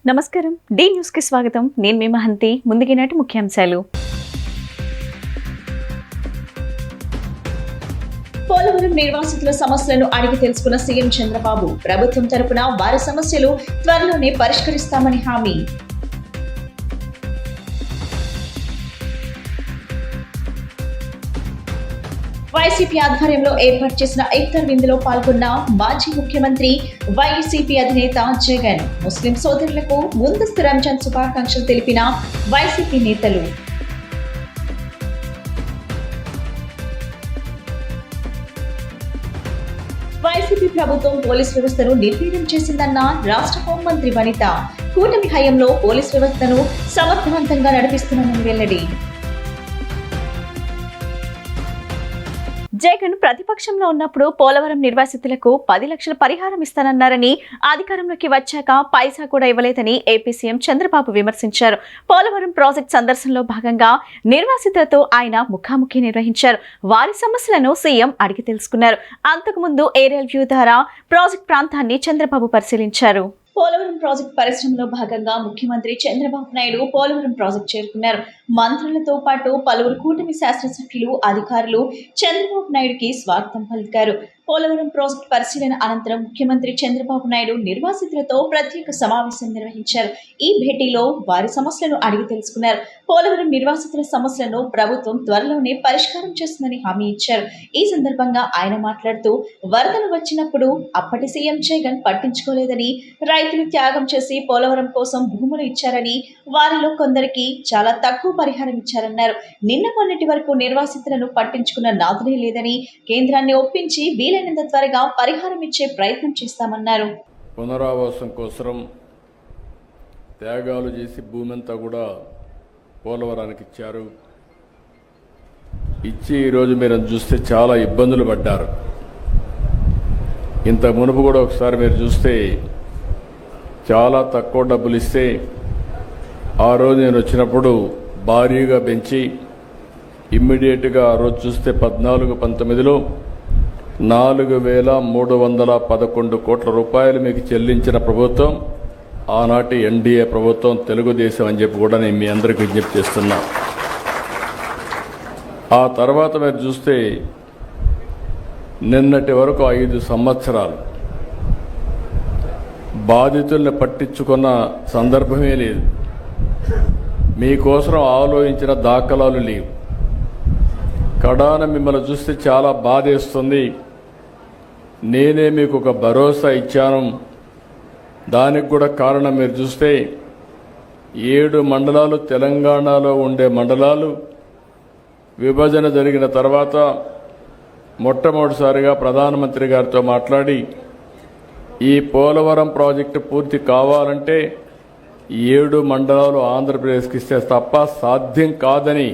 నమస్కారం. D news కి స్వాగతం. నేను మీ మహంతి. ముందుగినటి ముఖ్యాంశాలు. పోలవరం నిర్వాసితుల సమస్యలను అడిగి తెలుసుకున్న సీఎం చంద్రబాబు ప్రభుత్వం తరపున వారి సమస్యలు త్వరలోనే పరిష్కరిస్తామని హామీ. వైసీపీ ఆధ్వర్యంలో ఏర్పాటు చేసిన ఇఫ్తార్ విందులో పాల్గొన్న మాజీ ముఖ్యమంత్రి వైసీపీ అధినేత జగన్. ముస్లిం సోదరులకు ముందస్తు రంజాన్ శుభాకాంక్షలు తెలిపిన వైసీపీ నేతలు. వైసీపీ ప్రభుత్వం పోలీస్ వ్యవస్థను నిర్వీర్యం చేసిందన్న రాష్ట్ర హోంమంత్రి వనిత. కూటమి హయాంలో పోలీస్ వ్యవస్థను సమర్థవంతంగా నడిపిస్తున్నామని వెల్లడి. జగన్ ప్రతిపక్షంలో ఉన్నప్పుడు పోలవరం నిర్వాసితులకు 10 లక్షల పరిహారం ఇస్తానన్నారని, అధికారంలోకి వచ్చాక పైసా కూడా ఇవ్వలేదని ఏపీ సీఎం చంద్రబాబు విమర్శించారు. పోలవరం ప్రాజెక్ట్ సందర్శనలో భాగంగా నిర్వాసితులతో ఆయన ముఖాముఖి నిర్వహించారు. వారి సమస్యలను సీఎం అడిగి తెలుసుకున్నారు. అంతకుముందు ఏరియల్ వ్యూ ద్వారా ప్రాజెక్ట్ ప్రాంతాన్ని చంద్రబాబు పరిశీలించారు. పోలవరం ప్రాజెక్టు పరిశ్రమలో భాగంగా ముఖ్యమంత్రి చంద్రబాబు నాయుడు పోలవరం ప్రాజెక్టు చేరుకున్నారు. మంత్రులతో పాటు పలువురు కూటమి శాసనసభ్యులు, అధికారులు చంద్రబాబు నాయుడుకి స్వాగతం పలికారు. పోలవరం ప్రాజెక్టు పరిశీలన అనంతరం ముఖ్యమంత్రి చంద్రబాబు నాయుడు నిర్వాసితులతో ప్రత్యేక సమావేశం నిర్వహించారు. ఈ భేటీలో వారి సమస్యలను అడిగి తెలుసుకున్నారు. పోలవరం నిర్వాసితుల సమస్యలను ప్రభుత్వం త్వరలోనే పరిష్కారం చేస్తుందని హామీ ఇచ్చారు. ఈ సందర్భంగా ఆయన మాట్లాడుతూ, వరదలు వచ్చినప్పుడు అప్పటి సీఎం జగన్ పట్టించుకోలేదని, రైతులు త్యాగం చేసి పోలవరం కోసం భూములు ఇచ్చారని, వారిలో కొందరికి చాలా తక్కువ పరిహారం ఇచ్చారన్నారు. నిన్న మొన్నటి వరకు నిర్వాసితులను పట్టించుకున్న నాదునే లేదని, కేంద్రాన్ని ఒప్పించి వీలైనంత త్వరగా పరిహారం ఇచ్చే ప్రయత్నం చేస్తామన్నారు. పునరావాసం కోసం త్యాగాలు చేసి భూమి అంతా కూడా పోలవరానికి ఇచ్చారు. ఇచ్చి ఈరోజు మీరు చూస్తే చాలా ఇబ్బందులు పడ్డారు. ఇంత మునుపు కూడా ఒకసారి మీరు చూస్తే చాలా తక్కువ డబ్బులు ఇస్తే ఆ రోజు నేను వచ్చినప్పుడు భారీగా పెంచి ఇమ్మీడియట్గా ఆ రోజు చూస్తే 14-19లో 4,311 కోట్ల రూపాయలు మీకు చెల్లించిన ప్రభుత్వం ఆనాటి ఎన్డీఏ ప్రభుత్వం, తెలుగుదేశం అని చెప్పి కూడా నేను మీ అందరికీ విజ్ఞప్తి చేస్తున్నా. ఆ తర్వాత మీరు చూస్తే నిన్నటి వరకు 5 సంవత్సరాలు బాధితుల్ని పట్టించుకున్న సందర్భమే లేదు. మీకోసం ఆలోచించిన దాఖలాలు లేవు. కడాన మిమ్మల్ని చూస్తే చాలా బాధేస్తుంది. నేనే మీకు ఒక భరోసా ఇచ్చాను. దానికి కూడా కారణం మీరు చూస్తే 7 మండలాలు తెలంగాణలో ఉండే మండలాలు విభజన జరిగిన తర్వాత మొట్టమొదటిసారిగా ప్రధానమంత్రి గారితో మాట్లాడి ఈ పోలవరం ప్రాజెక్టు పూర్తి కావాలంటే 7 మండలాలు ఆంధ్రప్రదేశ్కి ఇస్తే తప్ప సాధ్యం కాదని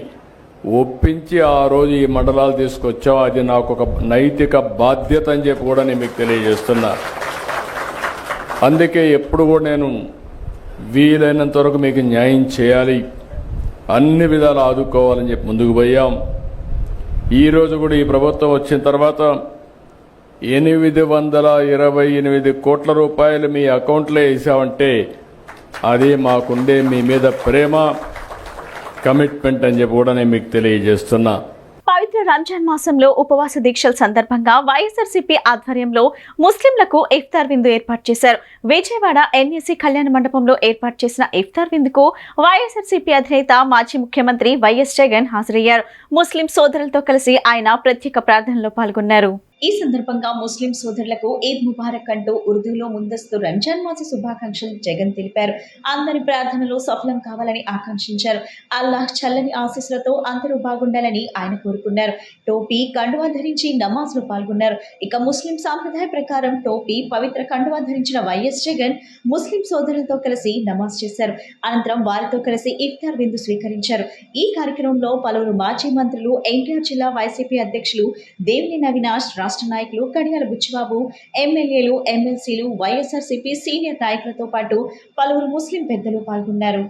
ఒప్పించి ఆ రోజు ఈ మండలాలు తీసుకొచ్చాం. అది నాకు ఒక నైతిక బాధ్యత అని చెప్పి కూడా నేను మీకు తెలియజేస్తున్నా. అందుకే ఎప్పుడు కూడా నేను వీలైనంత వరకు మీకు న్యాయం చేయాలి, అన్ని విధాలు ఆదుకోవాలని చెప్పి ముందుకు పోయాం. ఈరోజు కూడా ఈ ప్రభుత్వం వచ్చిన తర్వాత 828 కోట్ల రూపాయలు మీ అకౌంట్లో వేసామంటే అది మాకుండే మీ మీద ప్రేమ, కమిట్మెంట్ అని చెప్పి కూడా నేను మీకు తెలియజేస్తున్నా. పవిత్ర రంజాన్ మాసంలో ఉపవాస దీక్షల సందర్భంగా వైఎస్ఆర్సీపీ ఆధ్వర్యంలో ముస్లింలకు ఇఫ్తార్ విందు ఏర్పాటు చేశారు. విజయవాడ ఎన్ఎస్సీ కళ్యాణ మండపంలో ఏర్పాటు చేసిన ఇఫ్తార్ విందుకు వైఎస్ఆర్సీపీ అధినేత మాజీ ముఖ్యమంత్రి వైఎస్ జగన్ హాజరయ్యారు. ముస్లిం సోదరులతో కలిసి ఆయన ప్రత్యేక ప్రార్థనలో పాల్గొన్నారు. ఈ సందర్భంగా ముస్లిం సోదరులకు ఈద్ ముబారక్ అంటూ ఉర్దూలో ముందస్తు రంజాన్ మాస శుభాకాంక్షలు జగన్ తెలిపారు. అందరి ప్రార్థనలు సఫలం కావాలని ఆకాంక్షించారు. అల్లాహ్ చల్లని ఆశీస్సులతో అందరూ బాగుండాలని ఆయన కోరుకున్నారు. టోపీ, కండువా ధరించి నమాజ్ లో పాల్గొన్నారు. ఇక ముస్లిం సాంప్రదాయ ప్రకారం టోపీ, పవిత్ర కండువా ధరించిన వైఎస్ జగన్ ముస్లిం సోదరులతో కలిసి నమాజ్ చేశారు. అనంతరం వారితో కలిసి ఇఫ్తార్ విందు స్వీకరించారు. ఈ కార్యక్రమంలో పలువురు మాజీ మంత్రులు, ఎన్టీఆర్ జిల్లా వైసీపీ అధ్యక్షులు దేవినేని అవినాష్, రాష్ట్ర నాయకులు కడియాల బుచ్చిబాబు, ఎమ్మెల్యేలు, ఎమ్మెల్సీలు, వైఎస్ఆర్సీపీ సీనియర్ నాయకులతో పాటు పలువురు ముస్లిం పెద్దలు పాల్గొన్నారు.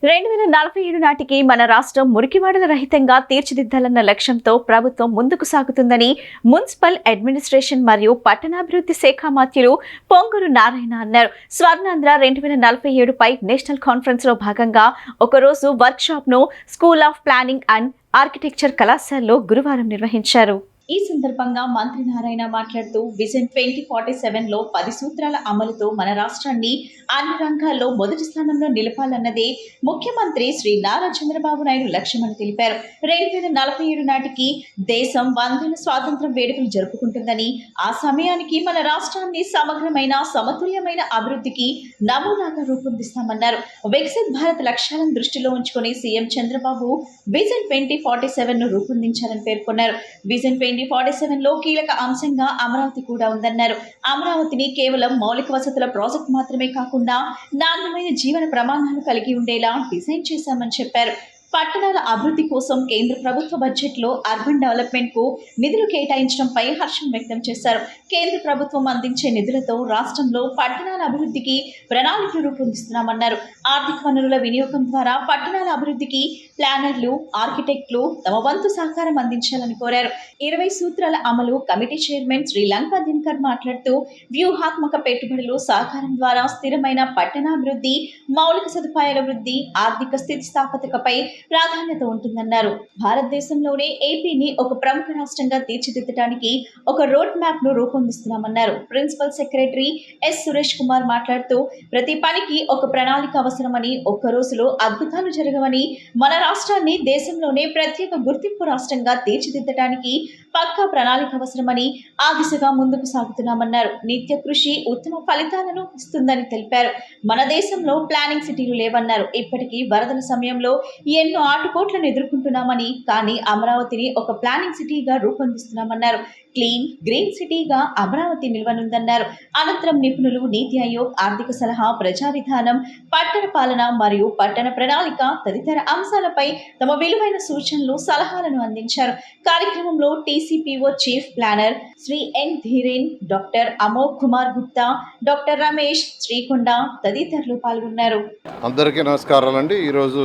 2047 నాటికి మన రాష్ట్రం మురికివాడల రహితంగా తీర్చిదిద్దాలన్న లక్ష్యంతో ప్రభుత్వం ముందుకు సాగుతుందని మున్సిపల్ అడ్మినిస్ట్రేషన్ మరియు పట్టణాభివృద్ధి శాఖ మంత్రులు పొంగూరు నారాయణ అన్నారు. స్వర్ణాంధ్ర 2047 పై నేషనల్ కాన్ఫరెన్స్ లో భాగంగా ఒకరోజు వర్క్ షాప్ ను school of planning and architecture కళాశాలలో గురువారం నిర్వహించారు. ఈ సందర్భంగా మంత్రి నారాయణ మాట్లాడుతూ విజన్ 2047 లో 10 సూత్రాల అమలుతో మన రాష్ట్రాన్ని అన్ని రంగాల్లో మొదటి స్థానంలో నిలపాలన్నదే ముఖ్యమంత్రి శ్రీ నారా చంద్రబాబు నాయుడు లక్ష్యమని తెలిపారు. 2047 నాటికి దేశం 100వ స్వాతంత్ర్యం వేడుకలు జరుపుకుంటుందని, ఆ సమయానికి మన రాష్ట్రాన్ని సమగ్రమైన సమతుల్యమైన అభివృద్ధికి నమూనాగా రూపొందిస్తామన్నారు. వికసిత్ భారత్ లక్ష్యాలను దృష్టిలో ఉంచుకుని సీఎం చంద్రబాబు విజన్ 2047 ను రూపొందించారని పేర్కొన్నారు. విజన్ 2047 లో కీలక అంశంగా అమరావతి కూడా ఉందన్నారు. అమరావతిని కేవలం మౌలిక వసతుల ప్రాజెక్ట్ మాత్రమే కాకుండా నాణ్యమైన జీవన ప్రమాణాలు కలిగి ఉండేలా డిజైన్ చేశామని చెప్పారు. పట్టణాల అభివృద్ధి కోసం కేంద్ర ప్రభుత్వ బడ్జెట్ లో అర్బన్ డెవలప్మెంట్ కు నిధులు కేటాయించడంపై హర్షం వ్యక్తం చేశారు. కేంద్ర ప్రభుత్వం అందించే నిధులతో రాష్ట్రంలో పట్టణాల అభివృద్ధికి ప్రణాళికలు రూపొందిస్తున్నామన్నారు. ఆర్థిక వనరుల వినియోగం ద్వారా పట్టణాల అభివృద్ధికి ప్లానర్లు, ఆర్కిటెక్టులు తమ వంతు సహకారం అందించాలని కోరారు. 20 సూత్రాల అమలు కమిటీ చైర్మన్ శ్రీలంక దినకర్ మాట్లాడుతూ వ్యూహాత్మక పెట్టుబడులు సహకారం ద్వారా స్థిరమైన పట్టణాభివృద్ధి, మౌలిక సదుపాయాల వృద్ధి, ఆర్థిక స్థితిస్థాపకతపై ప్రాధాన్యత ఉంటుందన్నారు. భారతదేశంలోనే ఏపీని ఒక ప్రముఖ రాష్ట్రంగా తీర్చిదిద్దడానికి ఒక రోడ్ మ్యాప్ ను రూపొందిస్తున్నామన్నారు. Principal secretary S Suresh Kumar మాట్లాడుతూ ప్రతి పనికి ఒక ప్రణాళిక అవసరమని, ఒక్క రోజులో అద్భుతాలు జరగవని, మన రాష్ట్రాన్ని దేశంలోనే ప్రత్యేక గుర్తింపు రాష్ట్రంగా తీర్చిదిద్దడానికి పక్కా ప్రణాళిక అవసరమని, ఆ దిశగా ముందుకు సాగుతున్నామన్నారు. నిత్య కృషి ఉత్తమ ఫలితాలను ఇస్తుందని తెలిపారు. మన దేశంలో ప్లానింగ్ సిటీలు లేవన్నారు. ఇప్పటికీ వరదల సమయంలో ఎన్నో ఆటుపోట్లను ఎదుర్కొంటున్నామని, కానీ అమరావతిని ఒక ప్లానింగ్ సిటీగా రూపొందిస్తున్నామన్నారు. క్లీన్ గ్రీన్ సిటీగా అమరావతి నిలవనుందన్నారు. అనంతరం నిపుణులు, నీతి ఆయోగ్, ఆర్థిక సలహా, ప్రజా విధానం, పట్టణ పాలన మరియు పట్టణ ప్రణాళిక తదితర అంశాలపై తమ విలువైన సూచనలు, సలహాలను అందించారు. కార్యక్రమంలో TCPO chief planner Shri N Dhiren, doctor Amogh Kumar Gupta, doctor Ramesh, Srikonda తదితరులు పాల్గొన్నారు. అందరికీ నమస్కారాలండి. ఈరోజు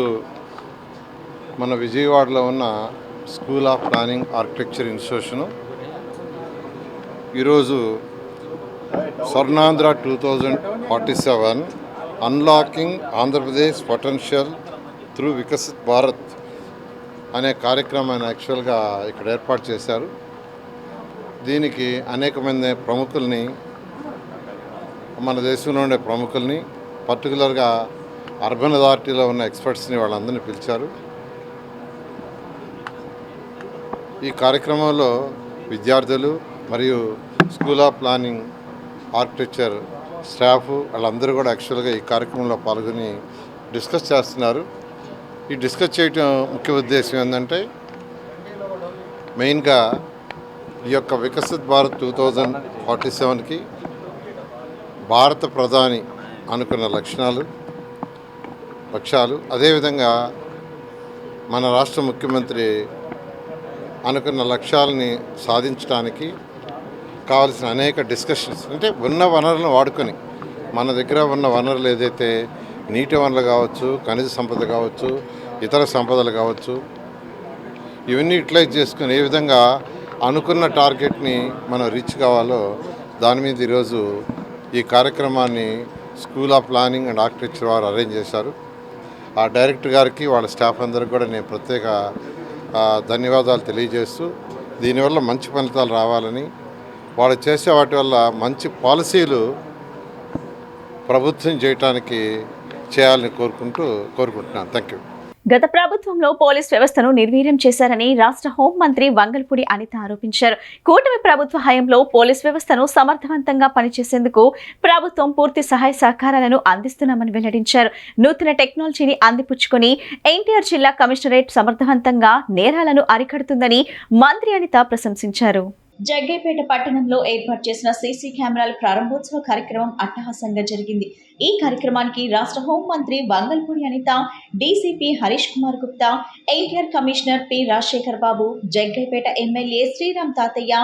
మన విజయవాడలో ఉన్న school of planning architecture institution ఈరోజు Swarnandhra 2047 unlocking Andhra Pradesh potential through Viksit Bharat అనే కార్యక్రమాన్ని యాక్చువల్గా ఇక్కడ ఏర్పాటు చేశారు. దీనికి అనేక మంది ప్రముఖుల్ని, మన దేశంలో ఉండే ప్రముఖుల్ని, పర్టికులర్గా అర్బన్ అథారిటీలో ఉన్న ఎక్స్పర్ట్స్ని వాళ్ళందరినీ పిలిచారు. ఈ కార్యక్రమంలో విద్యార్థులు మరియు school of planning architecture staff వాళ్ళందరూ కూడా యాక్చువల్గా ఈ కార్యక్రమంలో పాల్గొని డిస్కస్ చేస్తున్నారు. ఈ డిస్కస్ చేయటం ముఖ్య ఉద్దేశం ఏంటంటే, మెయిన్గా ఈ యొక్క వికసిత్ భారత్ 2047కి భారత ప్రధాని అనుకున్న లక్ష్యాలు, అదేవిధంగా మన రాష్ట్ర ముఖ్యమంత్రి అనుకున్న లక్ష్యాలని సాధించడానికి కావాల్సిన అనేక డిస్కషన్స్, అంటే ఉన్న వనరులను వాడుకొని, మన దగ్గర ఉన్న వనరులు ఏదైతే నీటి వనరులు కావచ్చు, ఖనిజ సంపద కావచ్చు, ఇతర సంపదలు కావచ్చు, ఇవన్నీ యూటిలైజ్ చేసుకుని ఏ విధంగా అనుకున్న టార్గెట్ని మనం రీచ్ కావాలో దాని మీద ఈరోజు ఈ కార్యక్రమాన్ని school of planning and architecture వారు అరేంజ్ చేశారు. ఆ డైరెక్టర్ గారికి, వాళ్ళ స్టాఫ్ అందరికీ కూడా నేను ప్రత్యేక ధన్యవాదాలు తెలియజేస్తూ, దీనివల్ల మంచి ఫలితాలు రావాలని, వాళ్ళు చేసే వాటి వల్ల మంచి పాలసీలు ప్రభుత్వం చేయాలని కోరుకుంటున్నాను. Thank you. గత ప్రభుత్వంలో పోలీస్ వ్యవస్థను నిర్వీర్యం చేశారని రాష్ట్ర హోంమంత్రి వంగల్పూడి అనిత ఆరోపించారు. కూటమి ప్రభుత్వ హయాంలో పోలీస్ వ్యవస్థను సమర్థవంతంగా పనిచేసేందుకు ప్రభుత్వం పూర్తి సహాయ సహకారాలను అందిస్తున్నామని వెల్లడించారు. నూతన టెక్నాలజీని అందిపుచ్చుకుని ఎన్టీఆర్ జిల్లా కమిషనరేట్ సమర్థవంతంగా నేరాలను అరికడుతుందని మంత్రి అనిత ప్రశంసించారు. జగ్గైపేట పట్టణంలో ఏర్పాటు చేసిన సీసీ కెమెరాల ప్రారంభోత్సవ కార్యక్రమం అట్టహాసంగా జరిగింది. ఈ కార్యక్రమానికి రాష్ట్ర హోంమంత్రి Vangalapudi Anitha, DCP Harish Kumar Gupta, NTR commissioner P Rajasekhar Babu, Jaggayyapeta MLA Sriram Tatayya,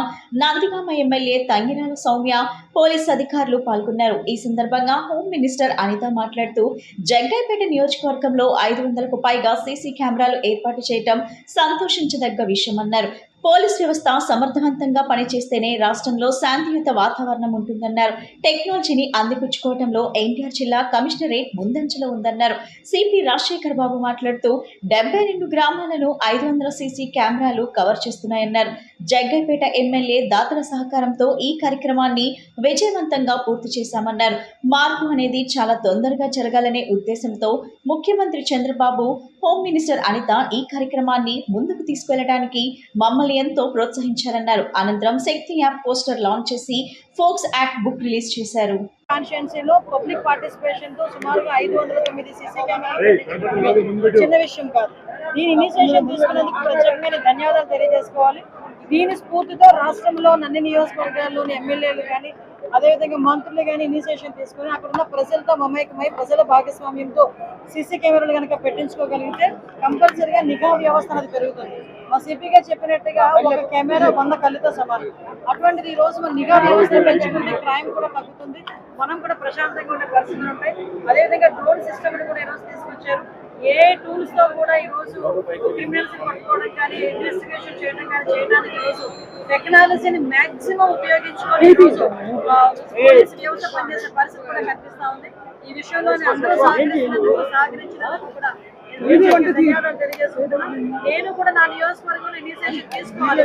Nandigama MLA Thangirala Sowmya, police అధికారులు పాల్గొన్నారు. ఈ సందర్భంగా హోం మినిస్టర్ అనిత మాట్లాడుతూ జగ్గైపేట నియోజకవర్గంలో 500కు పైగా సీసీ కెమెరాలు ఏర్పాటు చేయడం సంతోషించదగ్గ విషయమన్నారు. పోలీస్ వ్యవస్థ సమర్థవంతంగా పనిచేస్తేనే రాష్ట్రంలో శాంతియుత వాతావరణం ఉంటుందన్నారు. టెక్నాలజీని అందిపుచ్చుకోవడంలో ఎన్టీఆర్ జిల్లా కమిషనరేట్ ముందంజలో ఉందన్నారు. సిపి రాజశేఖర్ బాబు మాట్లాడుతూ 72 గ్రామాలను 500 సీసీ కెమెరాలు కవర్ చేస్తున్నాయన్నారు. జగ్గైపేట ఎమ్మెల్యే దాతల సహకారంతో ఈ కార్యక్రమాన్ని విజయవంతంగా పూర్తి చేశామన్నారు. మార్పు అనేది చాలా తొందరగా జరగాలనే ఉద్దేశంతో ముఖ్యమంత్రి చంద్రబాబు, హోం మినిస్టర్ అనిత ఈ కార్యక్రమాన్ని ముందుకు తీసుకెళ్లడానికి మమ్మల్ని ఎంతో ప్రోత్సహించారన్నారు. అనంతరం శక్తి యాప్ పోస్టర్ లాంచ్ చేసి ఫోక్స్ యాక్ట్ బుక్ రిలీజ్ చేశారు. కాన్స్టిట్యున్సీలో పబ్లిక్ పార్టిసిపేషన్ తో సుమారుగా 509 సీసీ కెమెరాలు చిన్న విషయం కాదు. దీని ఇనిషియేషన్ తీసుకున్నందుకు ప్రత్యేకమైన ధన్యవాదాలు తెలియజేసుకోవాలి. దీని స్ఫూర్తితో రాష్ట్రంలో అన్ని నియోజకవర్గాల్లోని ఎమ్మెల్యేలు కానీ అదేవిధంగా మంత్రులు కానీ ఇనిషియేషన్ తీసుకుని అక్కడున్న ప్రజలతో మమేకమై ప్రజల భాగస్వామ్యంతో సీసీ కెమెరాలు కనుక పెట్టించుకోగలిగితే కంపల్సరిగా నిఘా వ్యవస్థ అనేది పెరుగుతుంది. మా సిపిగా చెప్పినట్టుగా ఒక కెమెరా 100 కళ్ళతో సమానం. అటువంటిది ఈ రోజు మన నిఘా వ్యవస్థ పెంచుకుంటే క్రైమ్ కూడా తగ్గుతుంది, మనం కూడా ప్రశాంతంగా ఉండే పరిస్థితులు ఉంటాయి. అదేవిధంగా డ్రోన్ సిస్టమ్ కూడా ఈరోజు తీసుకొచ్చారు. ఏ టూల్స్ తో కూడా ఈ రోజు క్రిమినల్స్ పట్టుకోవడం కానీ ఇన్వెస్టిగేషన్ చేయడం కానీ చేయడానికి ఈరోజు టెక్నాలజీని మాక్సిమం ఉపయోగించుకొని ఈరోజు పోలీస్ వ్యవస్థ పనిచేసే పరిస్థితి కూడా కనిపిస్తా ఉంది. ఈ విషయంలో అందరూ సహకరించినందుకు కూడా ధన్యవాదాలు తెలియజేసుకుంటున్నాను. నేను కూడా నా నియోజకవర్గంలో ఇనిషియేషన్ తీసుకోవాలి.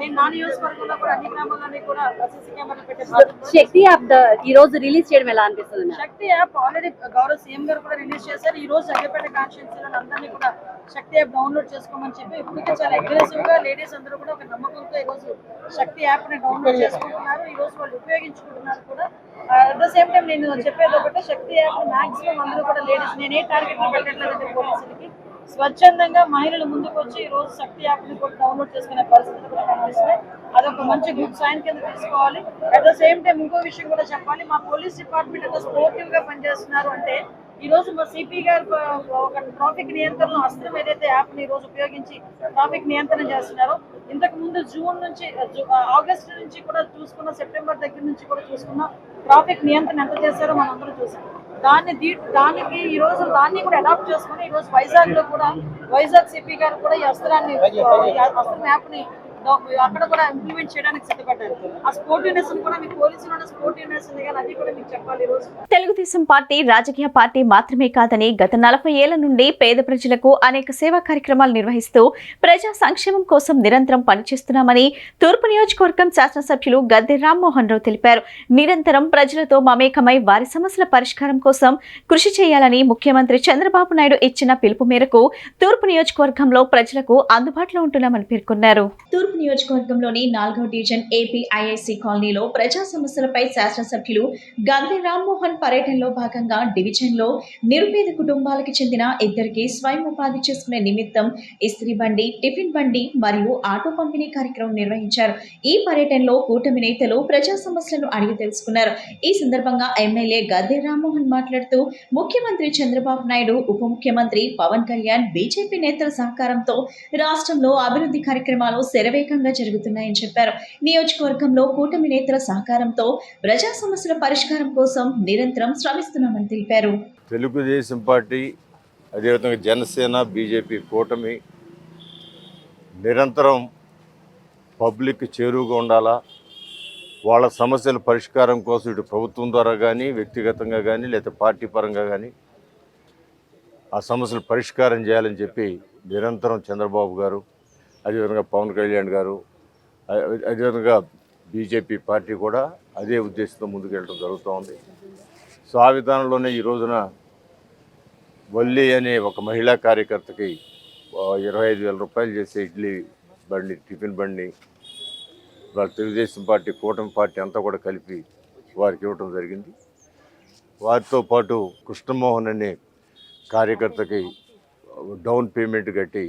నేను నా నియోజకవర్గంలో కూడా అన్ని గ్రామాలని కూడా సీసీ కెమెరాలు పెట్టేస్తాను. శక్తి యాప్ ఈ రోజు రిలీజ్ చేయడం ఎలా అనిపిస్తుంది? శక్తి యాప్ ఆల్రెడీ గౌరవ సీఎం గారు కూడా రిలీజ్ చేశారు. ఈ రోజు జగ్గైపేట కాన్స్టిట్యున్సీలో అందరినీ కూడా శక్తి యాప్ డౌన్లోడ్ చేసుకోమని చెప్పి ఇప్పటికే చాలా అగ్రెసివ్ గా లేడీస్ అందరూ కూడా ఒక నమ్మకంతో ఈ రోజు శక్తి యాప్ ని డౌన్లోడ్ చేసుకుంటున్నారు. ఈ రోజు వాళ్ళు ఉపయోగించుకుంటున్నారు కూడా. అట్ ద సేమ్ టైం నేను చెప్పేది ఒకటే, శక్తి యాప్ మాక్సిమం అందరూ కూడా లేడీస్, నేనే టార్గెట్ పెట్టట్లేదంటే పోలీసులకి స్వచ్ఛందంగా మహిళలు ముందుకు వచ్చి ఈ రోజు శక్తి యాప్ ని కూడా డౌన్లోడ్ చేసుకునే పరిస్థితులు కూడా కనిపిస్తున్నాయి. అదొక మంచి గుడ్ సైన్ కింద తీసుకోవాలి. అట్ ద సేమ్ టైం ఇంకో విషయం కూడా చెప్పాలి, మా పోలీస్ డిపార్ట్మెంట్ ఎంత స్పోర్టివ్ గా పనిచేస్తున్నారు అంటే ఈ రోజు మా సిపి గారు ఒక ట్రాఫిక్ నియంత్రణ అస్త్రం ఏదైతే యాప్ ని ఈ రోజు ఉపయోగించి ట్రాఫిక్ నియంత్రణ చేస్తున్నారో, ఇంతకు ముందు జూన్ నుంచి ఆగస్టు నుంచి కూడా చూసుకున్న, సెప్టెంబర్ దగ్గర నుంచి కూడా చూసుకున్న ట్రాఫిక్ నియంత్రణ ఎంత చేశారో మనం అందరూ చూసాం. దానికి ఈ రోజు దాన్ని కూడా అడాప్ట్ చేసుకుని ఈ రోజు వైజాగ్ సిపి గారు కూడా ఈ అస్త్రం యాప్ ని అక్కడ కూడా ఇంప్లిమెంట్ చేయడానికి సిద్ధపడ్డారు. ఆ స్పోర్టివ్నెస్ కూడా మీకు పోలీసులు ఉన్న స్పోర్టివ్నెస్ ఉంది కానీ అది కూడా మీకు చెప్పాలి. ఈ రోజు తెలుగుదేశం పార్టీ రాజకీయ పార్టీ మాత్రమే కాదని గత 40 ఏళ్ల నుండి పేద ప్రజలకు అనేక సేవా కార్యక్రమాలు నిర్వహిస్తూ ప్రజా సంక్షేమం కోసం నిరంతరం పనిచేస్తున్నామని తూర్పు నియోజకవర్గం శాసనసభ్యులు గద్దె రామ్మోహన్ రావు తెలిపారు. నిరంతరం ప్రజలతో మమేకమై వారి సమస్యల పరిష్కారం కోసం కృషి చేయాలని ముఖ్యమంత్రి చంద్రబాబు నాయుడు ఇచ్చిన పిలుపు మేరకు తూర్పు నియోజకవర్గంలో ప్రజలకు అందుబాటులో ఉంటున్నామని పేర్కొన్నారు. తూర్పు నియోజకవర్గంలోని 4వ డివిజన్ ఏపీఐఐసి కాలనీలో ప్రజా సమస్యలపై శాసనసభ్యులు గద్దె రామ్మోహన్ పర్యటనలో భాగంగా డివిజన్లో నిరుపేద కుటుంబాలకు చెందిన 2కి స్వయం ఉపాధి చేసుకునే నిమిత్తం ఇస్త్రీ బండి, టిఫిన్ బండి మరియు ఆటో పంపిణీ కార్యక్రమం నిర్వహించారు. ఈ పర్యటనలో కూటమి నేతలు ప్రజా సమస్యలను అడిగి తెలుసుకున్నారు. ఈ సందర్భంగా ఎమ్మెల్యే గద్దె రామ్మోహన్ మాట్లాడుతూ ముఖ్యమంత్రి చంద్రబాబు నాయుడు, ఉప ముఖ్యమంత్రి పవన్ కళ్యాణ్, బీజేపీ నేతల సహకారంతో రాష్ట్రంలో అభివృద్ధి కార్యక్రమాలు శరవేగంగా జరుగుతున్నాయని చెప్పారు. నియోజకవర్గంలో కూటమి నేతల సహకారంతో ప్రజా సమస్యల పరిష్కారం కోసం నిరంతరం శ్రమిస్తున్నామని తెలిపారు. తెలుగుదేశం పార్టీ, అదేవిధంగా జనసేన, బీజేపీ కూటమి నిరంతరం పబ్లిక్ చేరువుగా ఉండాలా, వాళ్ళ సమస్యల పరిష్కారం కోసం ఇటు ప్రభుత్వం ద్వారా కానీ, వ్యక్తిగతంగా కానీ, లేదా పార్టీ పరంగా కానీ ఆ సమస్యలు పరిష్కారం చేయాలని చెప్పి నిరంతరం చంద్రబాబు గారు, అదేవిధంగా పవన్ కళ్యాణ్ గారు, అదేవిధంగా బీజేపీ పార్టీ కూడా అదే ఉద్దేశంతో ముందుకెళ్ళడం జరుగుతూ ఉంది. సో ఆ విధానంలోనే ఈ రోజున వల్లి అనే ఒక మహిళా కార్యకర్తకి 25,000 రూపాయలు చేసే ఇడ్లీ బండి, టిఫిన్ బండి వాళ్ళ తెలుగుదేశం పార్టీ, కూటమి పార్టీ అంతా కూడా కలిపి వారికి ఇవ్వటం జరిగింది. వారితో పాటు కృష్ణమోహన్ అనే కార్యకర్తకి డౌన్ పేమెంట్ కట్టి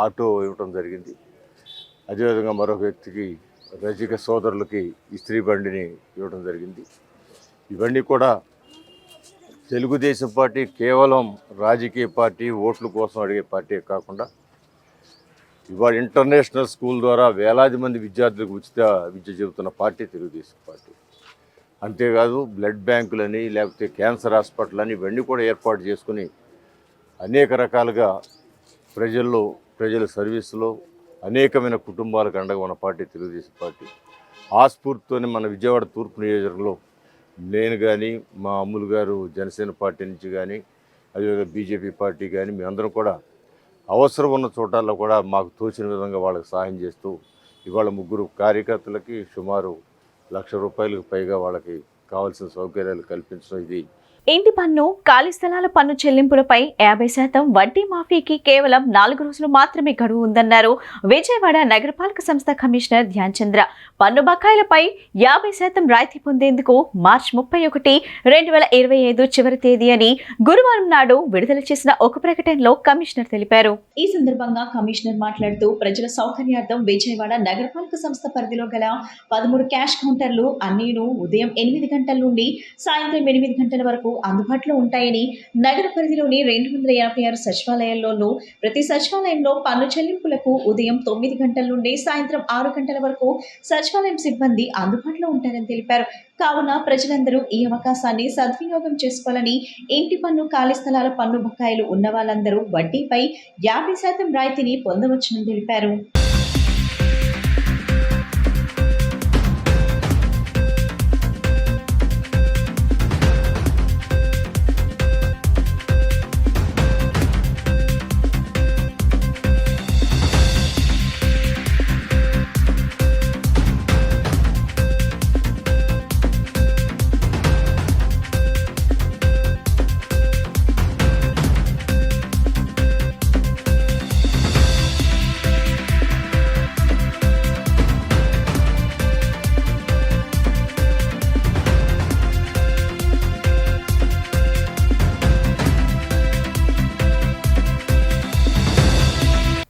ఆటో ఇవ్వటం జరిగింది. అదేవిధంగా మరొక వ్యక్తికి రజిక సోదరులకి ఇస్త్రీ బండిని ఇవ్వడం జరిగింది. ఇవన్నీ కూడా తెలుగుదేశం పార్టీ కేవలం రాజకీయ పార్టీ, ఓట్ల కోసం అడిగే పార్టీ కాకుండా ఇవాళ ఇంటర్నేషనల్ స్కూల్ ద్వారా వేలాది మంది విద్యార్థులకు ఉచిత విద్య చెబుతున్న పార్టీ తెలుగుదేశం పార్టీ. అంతేకాదు బ్లడ్ బ్యాంకులని, లేకపోతే క్యాన్సర్ హాస్పిటల్ అని ఇవన్నీ కూడా ఏర్పాటు చేసుకుని అనేక రకాలుగా ప్రజల సర్వీసులో అనేకమైన కుటుంబాలకు అండగా ఉన్న పార్టీ తెలుగుదేశం పార్టీ. ఆ స్ఫూర్తితోనే మన విజయవాడ తూర్పు నియోజకవర్గంలో నేను కానీ, మా అమ్ములు గారు జనసేన పార్టీ నుంచి కానీ, అదేవిధంగా బీజేపీ పార్టీ కానీ మేమందరం కూడా అవసరం ఉన్న చోటాల్లో కూడా మాకు తోచిన విధంగా వాళ్ళకి సహాయం చేస్తూ ఇవాళ 3 కార్యకర్తలకి సుమారు ₹1,00,000 పైగా వాళ్ళకి కావాల్సిన సౌకర్యాలు కల్పించడం. ఇది ఇంటి పన్ను, ఖాళీ స్థలాల పన్ను చెల్లింపులపై 50% వడ్డీ మాఫీకి కేవలం 4 రోజులు మాత్రమే గడువు ఉందన్నారు విజయవాడ నగరపాలక సంస్థ కమిషనర్ ధ్యాన్ చంద్ర. పన్ను బకాయిలపై 50% రాయితీ పొందేందుకు మార్చి 31, 2025 చివరి తేదీ అని గురువారం నాడు విడుదల చేసిన ఒక ప్రకటనలో కమిషనర్ తెలిపారు. ఈ సందర్భంగా కమిషనర్ మాట్లాడుతూ ప్రజల సౌకర్యార్థం విజయవాడ నగరపాలక సంస్థ పరిధిలో గల 13 క్యాష్ కౌంటర్లు అన్నీను ఉదయం 8 గంటల నుండి సాయంత్రం 8 గంటల వరకు అందుబాటులో ఉంటాయని, నగర పరిధిలోని 256 సచివాలయాల్లోనూ ప్రతి సచివాలయంలో పన్ను చెల్లింపులకు ఉదయం 9 గంటల నుండి సాయంత్రం 6 గంటల వరకు సచివాలయం సిబ్బంది అందుబాటులో ఉంటారని తెలిపారు. కావున ప్రజలందరూ ఈ అవకాశాన్ని సద్వినియోగం చేసుకోవాలని, ఇంటి పన్ను, ఖాళీ స్థలాల పన్ను బకాయిలు ఉన్న వాళ్ళందరూ వడ్డీపై 50% రాయితీని పొందవచ్చునని తెలిపారు.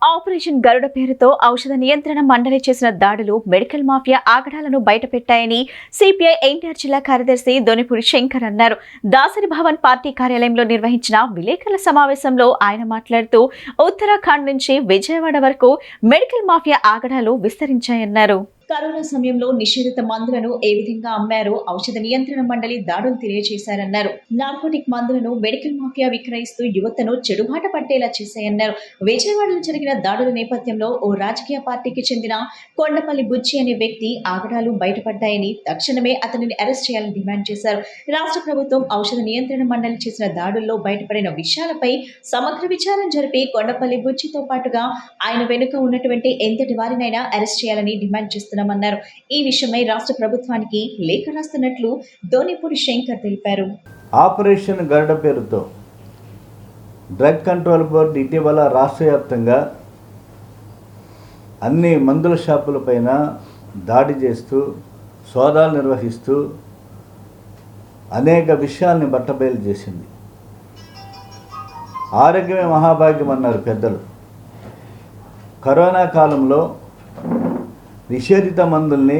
ఆపరేషన్ గరుడ పేరుతో ఔషధ నియంత్రణ మండలి చేసిన దాడులు మెడికల్ మాఫియా ఆగడాలను బయటపెట్టాయని సిపిఐ ఎన్టీఆర్ జిల్లా కార్యదర్శి దొనిపూడి శంకర్ అన్నారు. దాసరి భవన్ పార్టీ కార్యాలయంలో నిర్వహించిన విలేకరుల సమావేశంలో ఆయన మాట్లాడుతూ ఉత్తరాఖండ్ నుంచి విజయవాడ వరకు మెడికల్ మాఫియా ఆగడాలు విస్తరించాయన్నారు. కరోనా సమయంలో నిషేధిత మందులను ఏ విధంగా అమ్మారో ఔషధ నియంత్రణ మండలి దాడులు తెలియజేశారన్నారు. నార్కోటిక్ మందులను మెడికల్ మాఫియా విక్రయిస్తూ యువతను చెడుబాట పట్టేలా చేశాయన్నారు. విజయవాడలో జరిగిన దాడుల నేపథ్యంలో ఓ రాజకీయ పార్టీకి చెందిన కొండపల్లి బుజ్జి అనే వ్యక్తి ఆగడాలు బయటపడ్డాయని, తక్షణమే అతనిని అరెస్ట్ చేయాలని డిమాండ్ చేశారు. రాష్ట్ర ప్రభుత్వం ఔషధ నియంత్రణ మండలి చేసిన దాడుల్లో బయటపడిన విషయాలపై సమగ్ర విచారణ జరిపి కొండపల్లి బుజ్జితో పాటుగా ఆయన వెనుక ఉన్నటువంటి ఎంతటి వారినైనా అరెస్ట్ చేయాలని డిమాండ్ చేస్తున్నారు. ఈ విషయమై రాష్ట్ర ప్రభుత్వానికి లేఖ రాస్తున్నట్లు దొనిపూడి శంకర్ తెలిపారు. ఆపరేషన్ గరుడ పేరుతో డ్రగ్ కంట్రోల్ బోర్డు ఇటీవల రాష్ట్ర వ్యాప్తంగా అన్ని మందుల షాపులపైన దాడి చేస్తూ సోదాలు నిర్వహిస్తూ అనేక విషయాల్ని బట్టబయలు చేసింది. ఆరోగ్యమే మహాభాగ్యం అన్నారు పెద్దలు. కరోనా కాలంలో నిషేధిత మందుల్ని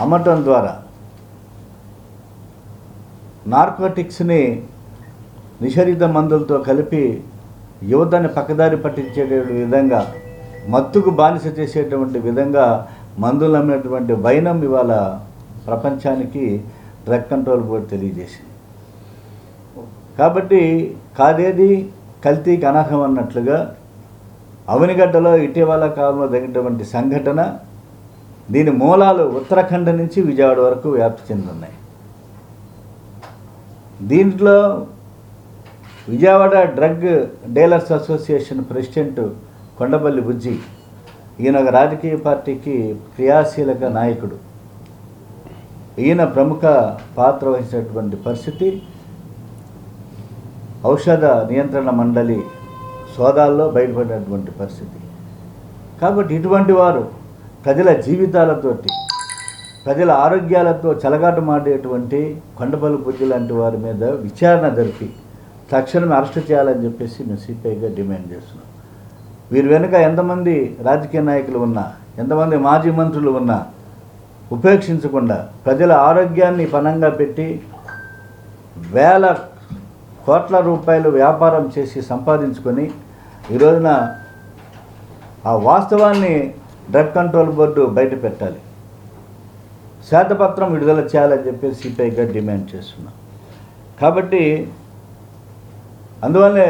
అమ్మటం ద్వారా నార్కోటిక్స్ని నిషేధిత మందులతో కలిపి యువతని పక్కదారి పట్టించే విధంగా, మత్తుకు బానిస చేసేటువంటి విధంగా మందులు అమ్మేటువంటి వైనం ఇవాళ ప్రపంచానికి డ్రగ్ కంట్రోల్ బోర్డు తెలియజేసింది. కాబట్టి కాదేది కల్తీకి అనర్హం అన్నట్లుగా అవనిగడ్డలో ఇటీవల కాలంలో జరిగినటువంటి సంఘటన, దీని మూలాలు ఉత్తరాఖండ్ నుంచి విజయవాడ వరకు వ్యాప్తి చెందున్నాయి. దీంట్లో Vijayawada drug dealers association president Kondapalli Bujji, ఈయన ఒక రాజకీయ పార్టీకి క్రియాశీలక నాయకుడు. ఈయన ప్రముఖ పాత్ర వహించినటువంటి పరిస్థితి ఔషధ నియంత్రణ మండలి సోదాల్లో బయటపడినటువంటి పరిస్థితి. కాబట్టి ఇటువంటి వారు ప్రజల జీవితాలతోటి, ప్రజల ఆరోగ్యాలతో చెలగాటమాడేటువంటి కొండపల్లి బుజ్జి లాంటి వారి మీద విచారణ జరిపి తక్షణమే అరెస్టు చేయాలని చెప్పేసి మేము సిపిఐగా డిమాండ్ చేస్తున్నాం. వీరి వెనుక ఎంతమంది రాజకీయ నాయకులు ఉన్నా, ఎంతమంది మాజీ మంత్రులు ఉన్నా ఉపేక్షించకుండా ప్రజల ఆరోగ్యాన్ని పణంగా పెట్టి వేల కోట్ల రూపాయలు వ్యాపారం చేసి సంపాదించుకొని ఈ రోజున ఆ వాస్తవాన్ని డ్రగ్ కంట్రోల్ బోర్డు బయట పెట్టాలి, శ్వేతపత్రం విడుదల చేయాలని చెప్పి సిపిఐగా డిమాండ్ చేస్తున్నాం. కాబట్టి అందువల్లే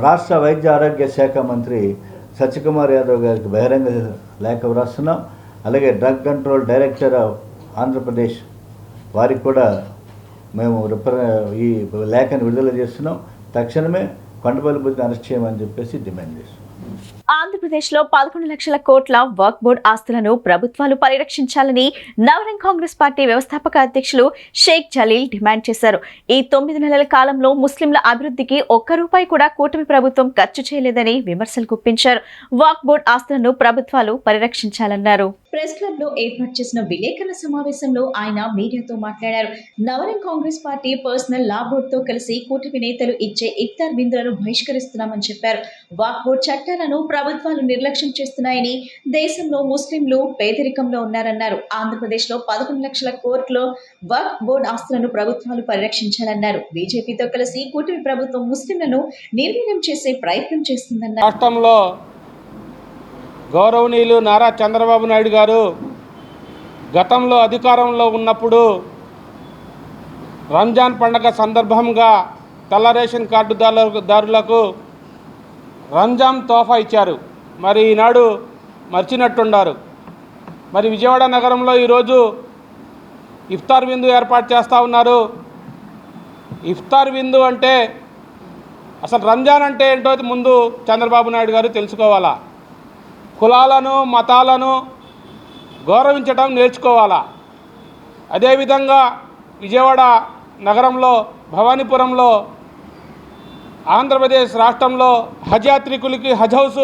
రాష్ట్ర వైద్య ఆరోగ్య శాఖ మంత్రి సత్యకుమార్ యాదవ్ గారికి బహిరంగ లేఖ వ్రాస్తున్నాం. అలాగే drug control director of Andhra Pradesh వారికి కూడా మేము ఈ లేఖను విడుదల చేస్తున్నాం. తక్షణమే కొండపల్లి బుద్ధిని అరెస్ట్ చేయమని చెప్పేసి డిమాండ్ చేస్తున్నాం. ఆంధ్రప్రదేశ్లో 11 లక్షల కోట్ల వర్క్ బోర్డ్ ఆస్తులను ప్రభుత్వాలు పరిరక్షించాలని నవరంగ్ కాంగ్రెస్ పార్టీ వ్యవస్థాపక అధ్యక్షులు షేక్ జలీల్ డిమాండ్ చేశారు. ఈ 9 నెలల కాలంలో ముస్లింల అభివృద్ధికి ఒక్క రూపాయి కూడా కూటమి ప్రభుత్వం ఖర్చు చేయలేదని విమర్శలు గుప్పించారు. వర్క్ బోర్డ్ ఆస్తులను ప్రభుత్వాలు పరిరక్షించాలన్నారు. ప్రెస్ క్లబ్ లో ఏర్పాటు చేసిన విలేకరుల సమావేశంలో ఆయన మీడియాతో మాట్లాడారు. నవరంగ్ కాంగ్రెస్ పార్టీ పర్సనల్ లా బోర్డు తో కలిసి కూటమి నేతలు ఇచ్చే ఇఫ్తార్ విందులను బహిష్కరిస్తున్నామని చెప్పారు. వర్క్ బోర్డు చట్టాలను ప్రభుత్వాలు నిర్లక్ష్యం చేస్తున్నాయని, దేశంలో ముస్లింలు పేదరికంలో ఉన్నారన్నారు. ఆంధ్రప్రదేశ్ లో 11 లక్షల కోట్ల వర్క్ బోర్డు ఆస్తులను ప్రభుత్వాలు పరిరక్షించాలన్నారు. బీజేపీతో కలిసి కూటమి ప్రభుత్వం ముస్లింలను నిర్వీర్యం చేసే ప్రయత్నం చేస్తుందన్నారు. రాష్ట్రంలో గౌరవనీయులు నారా చంద్రబాబు నాయుడు గారు గతంలో అధికారంలో ఉన్నప్పుడు రంజాన్ పండగ సందర్భంగా తెల్ల రేషన్ కార్డుదారులకు రంజాన్ తోఫా ఇచ్చారు. మరి ఈనాడు మర్చినట్టున్నారు. మరి విజయవాడ నగరంలో ఈరోజు ఇఫ్తార్ విందు ఏర్పాటు చేస్తూ ఉన్నారు. ఇఫ్తార్ విందు అంటే అసలు రంజాన్ అంటే ఏంటో ముందు చంద్రబాబు నాయుడు గారు తెలుసుకోవాలా. కులాలను మతాలను గౌరవించడం నేర్చుకోవాలా. అదేవిధంగా విజయవాడ నగరంలో భవానీపురంలో ఆంధ్రప్రదేశ్ రాష్ట్రంలో హజ్ యాత్రికులకి హజ్ హౌస్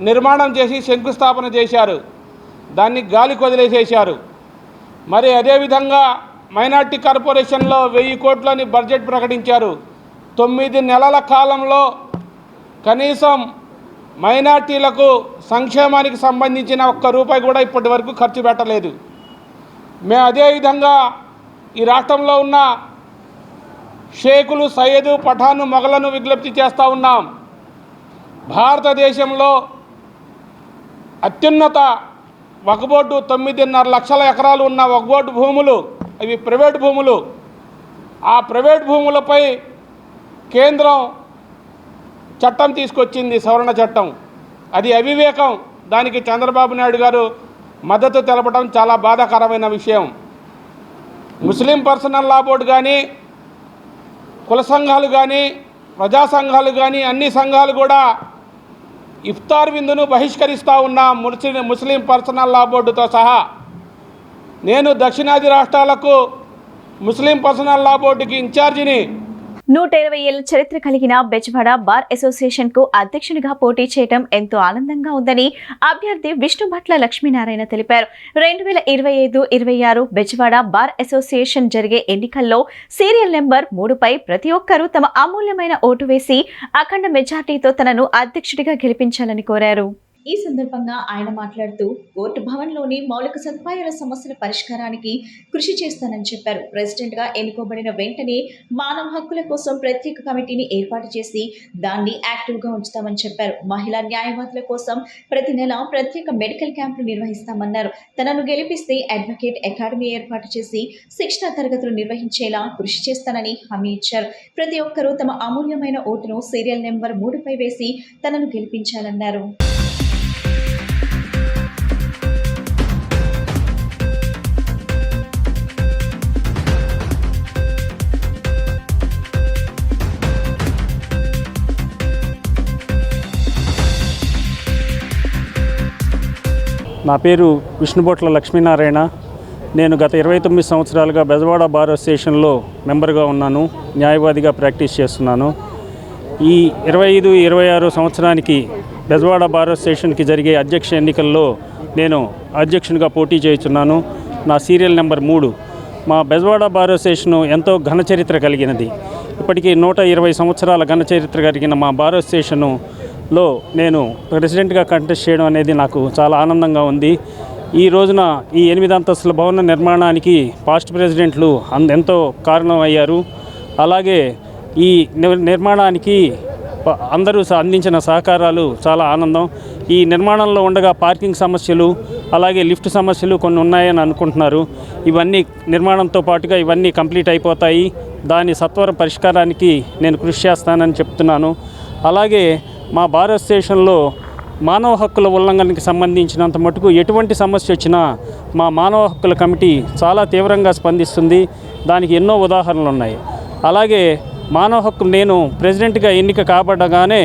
నిర్మాణం చేసి శంకుస్థాపన చేశారు. దాన్ని గాలికి వదిలేసేశారు. మరి అదేవిధంగా మైనార్టీ కార్పొరేషన్లో 1000 కోట్లని బడ్జెట్ ప్రకటించారు. 9 నెలల కాలంలో కనీసం మైనార్టీలకు సంక్షేమానికి సంబంధించిన ఒక్క రూపాయి కూడా ఇప్పటి వరకు ఖర్చు పెట్టలేదు. మేము అదేవిధంగా ఈ రాష్ట్రంలో ఉన్న షేకులు, సయ్యదు, పఠాను, మొగలను విజ్ఞప్తి చేస్తూ ఉన్నాం. భారతదేశంలో అత్యున్నత వక్ఫ్ బోర్డు 9.5 లక్షల ఎకరాలు ఉన్న వక్ఫ్ బోర్డు భూములు, అవి ప్రైవేట్ భూములు. ఆ ప్రైవేట్ భూములపై కేంద్రం చట్టం తీసుకొచ్చింది, సవరణ చట్టం. అది అవివేకం. దానికి చంద్రబాబు నాయుడు గారు మద్దతు తెలపడం చాలా బాధాకరమైన విషయం. ముస్లిం పర్సనల్ లా బోర్డు కానీ, కుల సంఘాలు కానీ, ప్రజా సంఘాలు కానీ అన్ని సంఘాలు కూడా ఇఫ్తార్ విందును బహిష్కరిస్తూ ఉన్న ముస్లిం పర్సనల్ లా బోర్డుతో సహా. నేను దక్షిణాది రాష్ట్రాలకు ముస్లిం పర్సనల్ లా బోర్డుకి ఇన్ఛార్జిని. 120 ఏళ్ల చరిత్ర కలిగిన బెజవాడ బార్ అసోసియేషన్ కు అధ్యక్షునిగా పోటీ చేయడం ఎంతో ఆనందంగా ఉందని అభ్యర్థి విష్ణుభట్ల లక్ష్మీనారాయణ తెలిపారు. 2025-26 బెజవాడ బార్ అసోసియేషన్ జరిగే ఎన్నికల్లో సీరియల్ నెంబర్ 3పై ప్రతి ఒక్కరూ తమ అమూల్యమైన ఓటు వేసి అఖండ మెజార్టీతో తనను అధ్యక్షుడిగా గెలిపించాలని కోరారు. ఈ సందర్భంగా ఆయన మాట్లాడుతూ కోర్టు భవన్లోని మౌలిక సదుపాయాల సమస్యల పరిష్కారానికి కృషి చేస్తానని చెప్పారు. ప్రెసిడెంట్ గా ఎన్నుకోబడిన వెంటనే మానవ హక్కుల కోసం ప్రత్యేక కమిటీని ఏర్పాటు చేసి దాన్ని యాక్టివ్ గా ఉంచుతామని చెప్పారు. మహిళా న్యాయవాదుల కోసం ప్రతి నెల ప్రత్యేక మెడికల్ క్యాంపులు నిర్వహిస్తామన్నారు. తనను గెలిపిస్తే అడ్వకేట్ అకాడమీ ఏర్పాటు చేసి శిక్షణ తరగతులు నిర్వహించేలా కృషి చేస్తానని హామీ ఇచ్చారు. ప్రతి ఒక్కరూ తమ అమూల్యమైన ఓటును సీరియల్ నెంబర్ 3పై వేసి తనను గెలిపించాలన్నారు. నా పేరు విష్ణుభట్ల లక్ష్మీనారాయణ. నేను గత 29 సంవత్సరాలుగా బెజవాడ బార్ అసోసియేషన్లో మెంబర్గా ఉన్నాను. న్యాయవాదిగా ప్రాక్టీస్ చేస్తున్నాను. ఈ 25-26 సంవత్సరానికి బెజవాడ బార్ అసోసియేషన్కి జరిగే అధ్యక్ష ఎన్నికల్లో నేను అధ్యక్షునిగా పోటీ చేస్తున్నాను. నా సీరియల్ నెంబర్ 3. మా బెజవాడ బార్ అసోసియేషన్ ఎంతో ఘన చరిత్ర కలిగినది. ఇప్పటికీ 120 సంవత్సరాల ఘన చరిత్ర కలిగిన మా బార్ అసోసియేషను లో నేను ప్రెసిడెంట్గా కంటెస్ట్ చేయడం అనేది నాకు చాలా ఆనందంగా ఉంది. ఈ రోజున ఈ 8 అంతస్తుల భవన నిర్మాణానికి పాస్ట్ ప్రెసిడెంట్లు ఎంతో కారణం అయ్యారు. అలాగే ఈ నిర్మాణానికి అందరూ అందించిన సహకారాలు చాలా ఆనందం. ఈ నిర్మాణంలో ఉండగా పార్కింగ్ సమస్యలు అలాగే లిఫ్ట్ సమస్యలు కొన్ని ఉన్నాయని అనుకుంటున్నారు. ఇవన్నీ నిర్మాణంతో పాటుగా ఇవన్నీ కంప్లీట్ అయిపోతాయి. దాని సత్వర పరిష్కారానికి నేను కృషి చేస్తానని చెప్తున్నాను. అలాగే మా భారత్ స్టేషన్లో మానవ హక్కుల ఉల్లంఘనకి సంబంధించినంత మటుకు ఎటువంటి సమస్య వచ్చినా మా మానవ హక్కుల కమిటీ చాలా తీవ్రంగా స్పందిస్తుంది. దానికి ఎన్నో ఉదాహరణలు ఉన్నాయి. అలాగే మానవ హక్కులు నేను ప్రెసిడెంట్గా ఎన్నిక కాబడగానే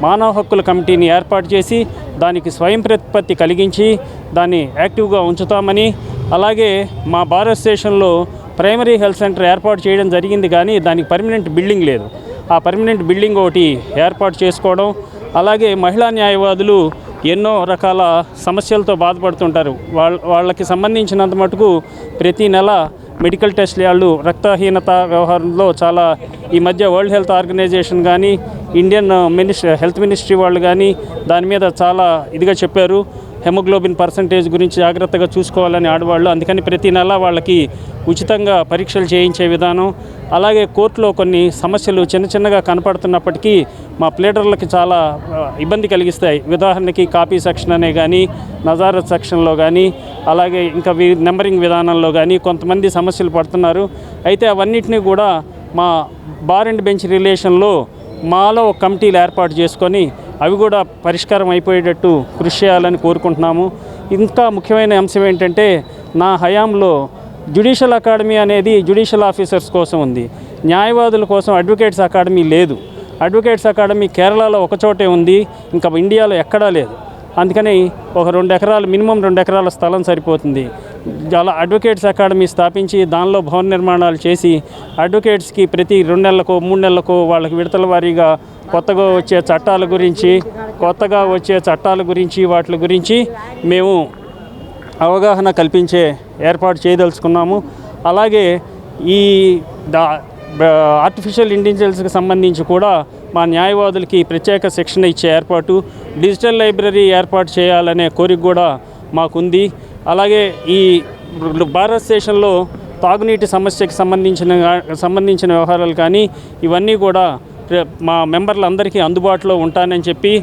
మానవ హక్కుల కమిటీని ఏర్పాటు చేసి దానికి స్వయం ప్రతిపత్తి కలిగించి దాన్ని యాక్టివ్గా ఉంచుతామని, అలాగే మా భారత్ స్టేషన్లో ప్రైమరీ హెల్త్ సెంటర్ ఏర్పాటు చేయడం జరిగింది, కానీ దానికి పర్మనెంట్ బిల్డింగ్ లేదు. ఆ పర్మనెంట్ బిల్డింగ్ ఒకటి ఏర్పాటు చేసుకోవడం, అలాగే మహిళా న్యాయవాదులు ఎన్నో రకాల సమస్యలతో బాధపడుతుంటారు. వాళ్ళకి సంబంధించినంత మటుకు ప్రతి నెల మెడికల్ టెస్ట్లు వాళ్ళు రక్తహీనత వ్యవహారంలో చాలా ఈ మధ్య వరల్డ్ హెల్త్ ఆర్గనైజేషన్ కానీ ఇండియన్ హెల్త్ మినిస్ట్రీ వాళ్ళు కానీ దాని మీద చాలా ఇదిగా చెప్పారు. హెమోగ్లోబిన్ పర్సంటేజ్ గురించి జాగ్రత్తగా చూసుకోవాలని ఆడవాళ్ళు, అందుకని ప్రతి నెల వాళ్ళకి ఉచితంగా పరీక్షలు చేయించే విధానం. అలాగే కోర్టులో కొన్ని సమస్యలు చిన్నగా కనపడుతున్నప్పటికీ మా ప్లేడర్లకి చాలా ఇబ్బంది కలిగిస్తాయి. ఉదాహరణకి కాపీ సెక్షన్ అనే కానీ నజారత్ సెక్షన్లో కానీ అలాగే ఇంకా నెంబరింగ్ విధానంలో కానీ కొంతమంది సమస్యలు పడుతున్నారు. అయితే అవన్నిటినీ కూడా మా బార్ అండ్ బెంచ్ రిలేషన్లో మాలో కమిటీలు ఏర్పాటు చేసుకొని అవి కూడా పరిష్కారం అయిపోయేటట్టు కృషి చేయాలని కోరుకుంటున్నాము. ఇంకా ముఖ్యమైన అంశం ఏంటంటే నా హయాంలో జ్యుడిషియల్ అకాడమీ అనేది జ్యుడిషియల్ ఆఫీసర్స్ కోసం ఉంది. న్యాయవాదుల కోసం అడ్వకేట్స్ అకాడమీ లేదు. అడ్వకేట్స్ అకాడమీ కేరళలో ఒకచోటే ఉంది, ఇంకా ఇండియాలో ఎక్కడా లేదు. అందుకని ఒక 2 ఎకరాలు మినిమం 2 ఎకరాల స్థలం సరిపోతుంది. అలా అడ్వకేట్స్ అకాడమీ స్థాపించి దానిలో భవన నిర్మాణాలు చేసి అడ్వకేట్స్కి ప్రతి 2 నెలలకో 3 నెలలకో వాళ్ళకి విడతల వారీగా కొత్తగా వచ్చే చట్టాల గురించి వాటి గురించి మేము అవగాహన కల్పించే ఏర్పాటు చేయదలుచుకున్నాము. అలాగే ఈ ఆర్టిఫిషియల్ ఇంటెలిజెన్స్కి సంబంధించి కూడా మా న్యాయవాదులకి ప్రత్యేక శిక్షణ ఇచ్చే ఏర్పాటు, డిజిటల్ లైబ్రరీ ఏర్పాటు చేయాలనే కోరిక కూడా మాకుంది. అలాగే ఈ భారత్ స్టేషన్లో తాగునీటి సమస్యకి సంబంధించిన వ్యవహారాలు కానీ ఇవన్నీ కూడా మా మెంబర్లందరికీ అందుబాటులో ఉంటానని చెప్పి,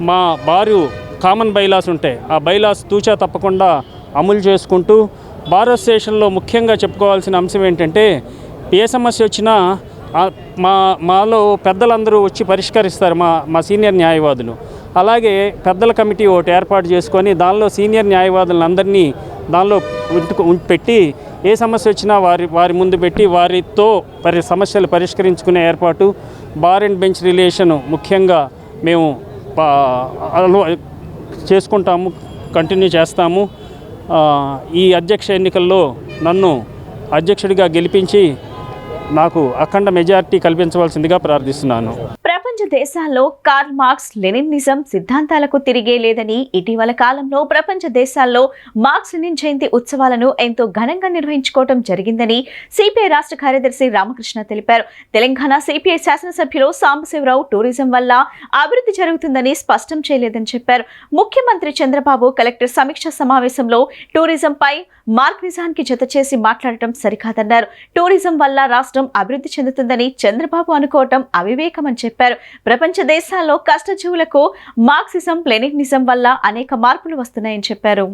మా బారు కామన్ బైలాస్ ఉంటాయి, ఆ బైలాస్ తూచా తప్పకుండా అమలు చేసుకుంటూ, భారత్ స్టేషన్లో ముఖ్యంగా చెప్పుకోవాల్సిన అంశం ఏంటంటే ఏ సమస్య వచ్చినా మాలో పెద్దలందరూ వచ్చి పరిష్కరిస్తారు, మా సీనియర్ న్యాయవాదులు. అలాగే పెద్దల కమిటీ ఒకటి ఏర్పాటు చేసుకొని దానిలో సీనియర్ న్యాయవాదులందరినీ దానిలో పెట్టి ఏ సమస్య వచ్చినా వారి ముందు పెట్టి వారితో సమస్యలు పరిష్కరించుకునే ఏర్పాటు, బార్ అండ్ బెంచ్ రిలేషన్ ముఖ్యంగా మేము చేసుకుంటాము, కంటిన్యూ చేస్తాము. ఈ అధ్యక్ష ఎన్నికల్లో నన్ను అధ్యక్షుడిగా గెలిపించి నాకు అఖండ మెజారిటీ కల్పించవలసిందిగా ప్రార్థిస్తున్నాను. ప్రపంచ దేశాల్లో కార్ల్ మార్క్స్ లెనినిజం సిద్ధాంతాలకు తిరిగే లేదని ఇటీవల కాలంలో ప్రపంచ దేశాల్లో మార్క్స్ లెనిన్ జయంతి ఉత్సవాలను ఎంతో ఘనంగా నిర్వహించుకోవడం జరిగిందని సిపిఐ రాష్ట్ర కార్యదర్శి రామకృష్ణ తెలిపారు. తెలంగాణ సిపిఐ శాసనసభ్యులు సాంబశివరావు టూరిజం వల్ల అభివృద్ధి జరుగుతుందని స్పష్టం చేయలేదని చెప్పారు. ముఖ్యమంత్రి చంద్రబాబు కలెక్టర్ సమీక్ష సమావేశంలో టూరిజంపై మార్క్సిజానికి జత చేసి మాట్లాడటం సరికాదన్నారు. టూరిజం వల్ల రాష్ట్రం అభివృద్ధి చెందుతుందని చంద్రబాబు అనుకోవటం అవివేకమని చెప్పారు. ప్రపంచ దేశాల్లో కష్టజీవులకు మార్క్సిజం లెనినిజం వల్ల అనేక మార్పులు వస్తున్నాయని చెప్పారు.